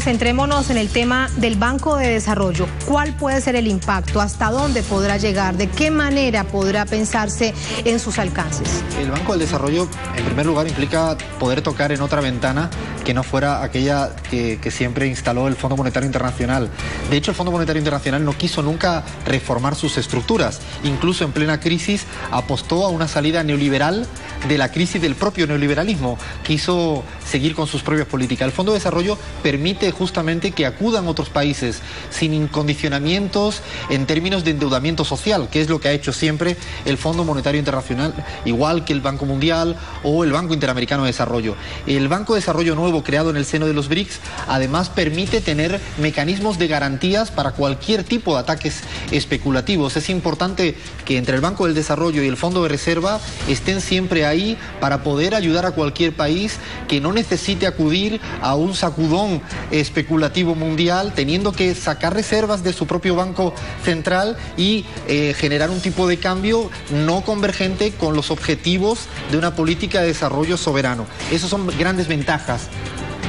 Centrémonos en el tema del Banco de Desarrollo. ¿Cuál puede ser el impacto? ¿Hasta dónde podrá llegar? ¿De qué manera podrá pensarse en sus alcances? El Banco del Desarrollo, en primer lugar, implica poder tocar en otra ventana que no fuera aquella que siempre instaló el Fondo Monetario Internacional. De hecho, el Fondo Monetario Internacional no quiso nunca reformar sus estructuras. Incluso en plena crisis apostó a una salida neoliberal de la crisis del propio neoliberalismo. Quiso seguir con sus propias políticas. El Fondo de Desarrollo permite justamente que acudan otros países sin condicionamientos en términos de endeudamiento social, que es lo que ha hecho siempre el Fondo Monetario Internacional, igual que el Banco Mundial o el Banco Interamericano de Desarrollo. El Banco de Desarrollo nuevo creado en el seno de los BRICS además permite tener mecanismos de garantías para cualquier tipo de ataques especulativos. Es importante que entre el Banco del Desarrollo y el Fondo de Reserva estén siempre ahí para poder ayudar a cualquier país que no necesite acudir a un sacudón especulativo mundial, teniendo que sacar reservas de su propio Banco Central y generar un tipo de cambio no convergente con los objetivos de una política de desarrollo soberano. Esas son grandes ventajas.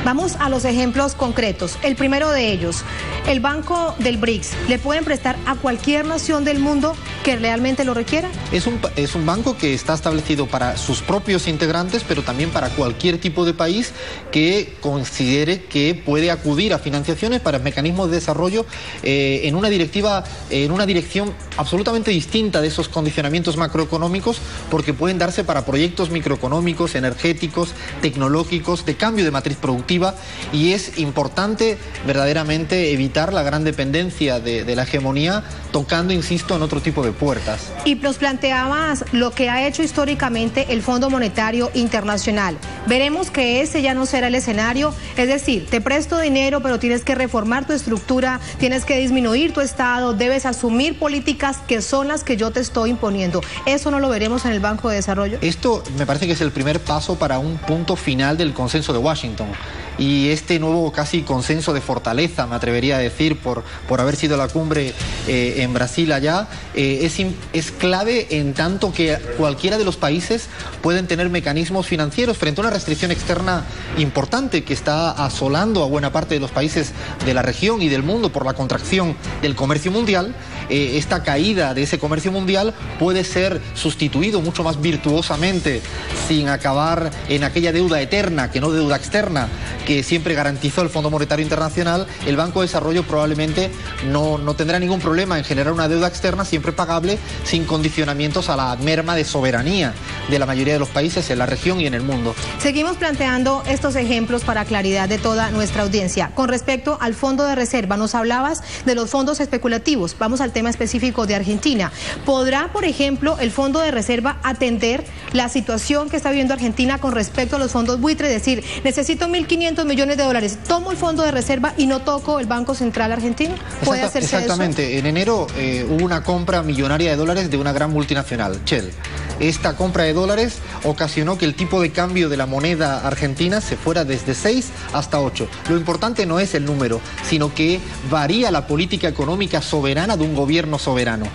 Vamos a los ejemplos concretos. El primero de ellos, el Banco del BRICS, ¿le pueden prestar a cualquier nación del mundo que realmente lo requiera? Es un banco que está establecido para sus propios integrantes, pero también para cualquier tipo de país que considere que puede acudir a financiaciones para mecanismos de desarrollo en una dirección absolutamente distinta de esos condicionamientos macroeconómicos, porque pueden darse para proyectos microeconómicos, energéticos, tecnológicos, de cambio de matriz productiva. Y es importante verdaderamente evitar la gran dependencia de la hegemonía, tocando, insisto, en otro tipo de puertas. Y nos planteabas lo que ha hecho históricamente el Fondo Monetario Internacional. Veremos que ese ya no será el escenario, es decir, te presto dinero, pero tienes que reformar tu estructura, tienes que disminuir tu Estado, debes asumir políticas que son las que yo te estoy imponiendo. ¿Eso no lo veremos en el Banco de Desarrollo? Esto me parece que es el primer paso para un punto final del consenso de Washington. Y este nuevo casi consenso de fortaleza, me atrevería a decir, por haber sido la cumbre en Brasil allá, es clave en tanto que cualquiera de los países pueden tener mecanismos financieros frente a una restricción externa importante que está asolando a buena parte de los países de la región y del mundo por la contracción del comercio mundial. Esta caída de ese comercio mundial puede ser sustituido mucho más virtuosamente, sin acabar en aquella deuda eterna, que no deuda externa, que siempre garantizó el Fondo Monetario Internacional. El Banco de Desarrollo probablemente no tendrá ningún problema en generar una deuda externa siempre pagable, sin condicionamientos a la merma de soberanía de la mayoría de los países en la región y en el mundo. Seguimos planteando estos ejemplos para claridad de toda nuestra audiencia. Con respecto al Fondo de Reserva, nos hablabas de los fondos especulativos. Vamos al tema específico de Argentina. ¿Podrá, por ejemplo, el Fondo de Reserva atender la situación que está viviendo Argentina con respecto a los fondos buitre? Es decir, necesito 1.500 millones de dólares, tomo el Fondo de Reserva y no toco el Banco Central argentino. ¿Puede hacerse exactamente. eso? En enero hubo una compra millonaria de dólares de una gran multinacional, Shell. Esta compra de dólares ocasionó que el tipo de cambio de la moneda argentina se fuera desde 6 hasta 8. Lo importante no es el número, sino que varía la política económica soberana de un gobierno soberano.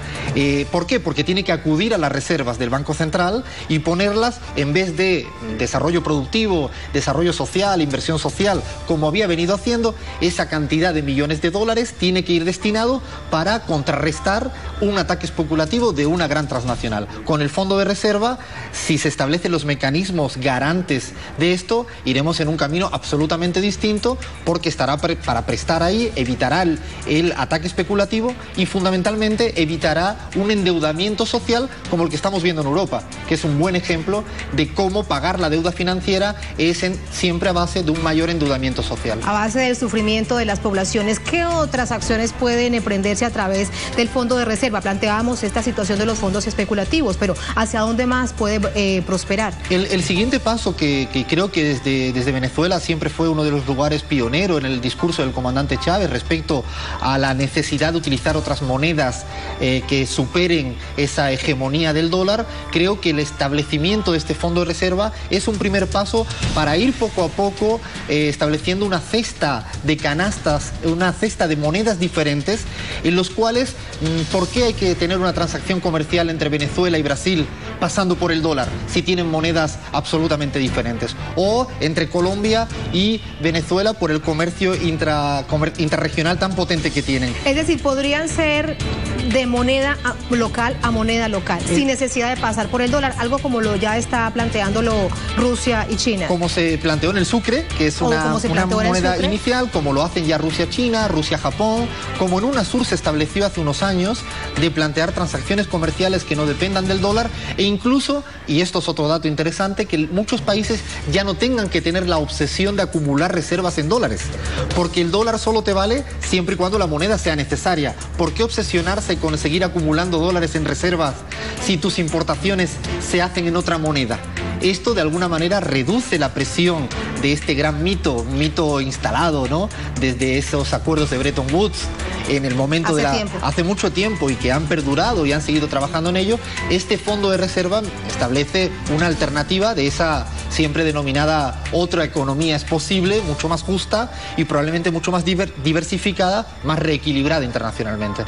¿Por qué? Porque tiene que acudir a las reservas del Banco Central y ponerlas, en vez de desarrollo productivo, desarrollo social, inversión social, como había venido haciendo, esa cantidad de millones de dólares tiene que ir destinado para contrarrestar un ataque especulativo de una gran transnacional. Con el Fondo de Reserva, si se establecen los mecanismos garantes de esto, iremos en un camino absolutamente distinto, porque estará para prestar ahí, evitará el ataque especulativo y fundamentalmente evitará un endeudamiento social como el que estamos viendo en Europa, que es un buen ejemplo de cómo pagar la deuda financiera es siempre a base de un mayor endeudamiento social. A base del sufrimiento de las poblaciones, ¿qué otras acciones pueden emprenderse a través del Fondo de Reserva? Planteábamos esta situación de los fondos especulativos, pero ¿hacia dónde más puede prosperar? El siguiente paso que creo que desde Venezuela siempre fue uno de los lugares pioneros en el discurso del comandante Chávez respecto a la necesidad de utilizar otras monedas que superen esa hegemonía del dólar. Creo que el establecimiento de este Fondo de Reserva es un primer paso para ir poco a poco estableciendo una cesta de canastas, una cesta de monedas diferentes en los cuales, ¿por qué hay que tener una transacción comercial entre Venezuela y Brasil pasando por el dólar si tienen monedas absolutamente diferentes? O entre Colombia y Venezuela por el comercio interregional tan potente que tienen. Es decir, podrían ser de moneda local a moneda local, sin necesidad de pasar por el dólar, algo como lo ya está planteándolo Rusia y China. Como se planteó en el sucre, que es una moneda inicial, como lo hacen ya Rusia-China, Rusia-Japón, como en UNASUR se estableció hace unos años de plantear transacciones comerciales que no dependan del dólar e incluso, y esto es otro dato interesante, que muchos países ya no tengan que tener la obsesión de acumular reservas en dólares, porque el dólar solo te vale siempre y cuando la moneda sea necesaria. ¿Por qué obsesionarse con seguir acumulando dólares en reservas si tus importaciones se hacen en otra moneda? Esto de alguna manera reduce la presión de este gran mito instalado, ¿no?, desde esos acuerdos de Bretton Woods en el momento hace mucho tiempo y que han perdurado y han seguido trabajando en ello. Este fondo de reserva establece una alternativa de esa siempre denominada otra economía es posible, mucho más justa y probablemente mucho más diversificada, más reequilibrada internacionalmente.